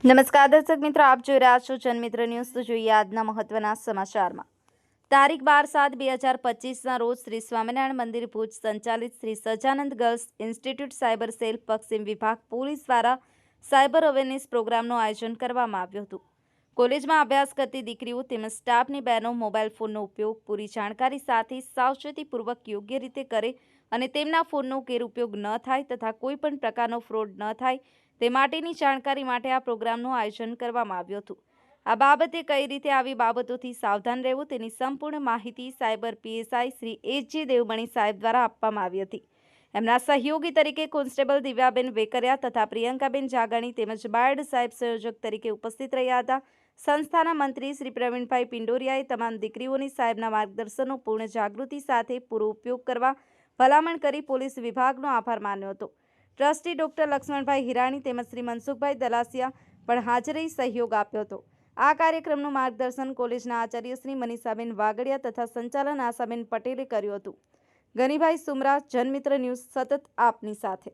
નમસ્કાર દર્શક મિત્રો, આપ જોઈ રહ્યા છો જનમિત્ર ન્યૂઝ। તો જોઈએ આજના મહત્વના સમાચારમાં। તારીખ 12/7/2025ના રોજ શ્રી સ્વામિનારાયણ મંદિર ભુજ સંચાલિત Shri Sahajanand girls institute cyber cell પશ્ચિમ વિભાગ પોલીસ દ્વારા સાયબર અવેરનેસ પ્રોગ્રામનું આયોજન કરવામાં આવ્યું હતું। કોલેજમાં અભ્યાસ કરતી દીકરીઓ તેમજ સ્ટાફની બહેનો મોબાઈલ ફોનનો ઉપયોગ પૂરી જાણકારી સાથે સાવચેતીપૂર્વક યોગ્ય રીતે કરે અને તેમના ફોનનો ગેરઉપયોગ ન થાય તથા કોઈપણ પ્રકારનો ફ્રોડ ન થાય તે માટેની જાણકારી માટે આ પ્રોગ્રામનું આયોજન કરવામાં આવ્યું હતું। આ બાબતે કઈ રીતે આવી બાબતોથી સાવધાન રહેવું તેની સંપૂર્ણ માહિતી સાયબર પીએસઆઈ શ્રી એચ.જે. દેવમણી સાહેબ દ્વારા આપવામાં આવી હતી। એમના સહયોગી તરીકે કોન્સ્ટેબલ દિવ્યાબેન વેકરિયા તથા પ્રિયંકાબેન જાગાણી તેમજ બાયડ સાહેબ સંયોજક તરીકે ઉપસ્થિત રહ્યા હતા। સંસ્થાના મંત્રી શ્રી પ્રવીણભાઈ પિંડોરિયાએ તમામ દીકરીઓની સાહેબના માર્ગદર્શનનો પૂર્ણ જાગૃતિ સાથે પૂરો ઉપયોગ કરવા ભલામણ કરી પોલીસ વિભાગનો આભાર માન્યો હતો। ટ્રસ્ટી ડોક્ટર લક્ષ્મણભાઈ હિરાણી તેમજ શ્રી મનસુખભાઈ દલાસિયા પણ હાજર રહી સહયોગ આપ્યો હતો। આ કાર્યક્રમનું માર્ગદર્શન કોલેજના આચાર્ય શ્રી મનીષાબેન વાગડિયા તથા સંચાલન આશાબેન પટેલે કર્યું હતું। ગનીભાઈ સુમરા, જનમિત્ર ન્યૂઝ, સતત આપની સાથે।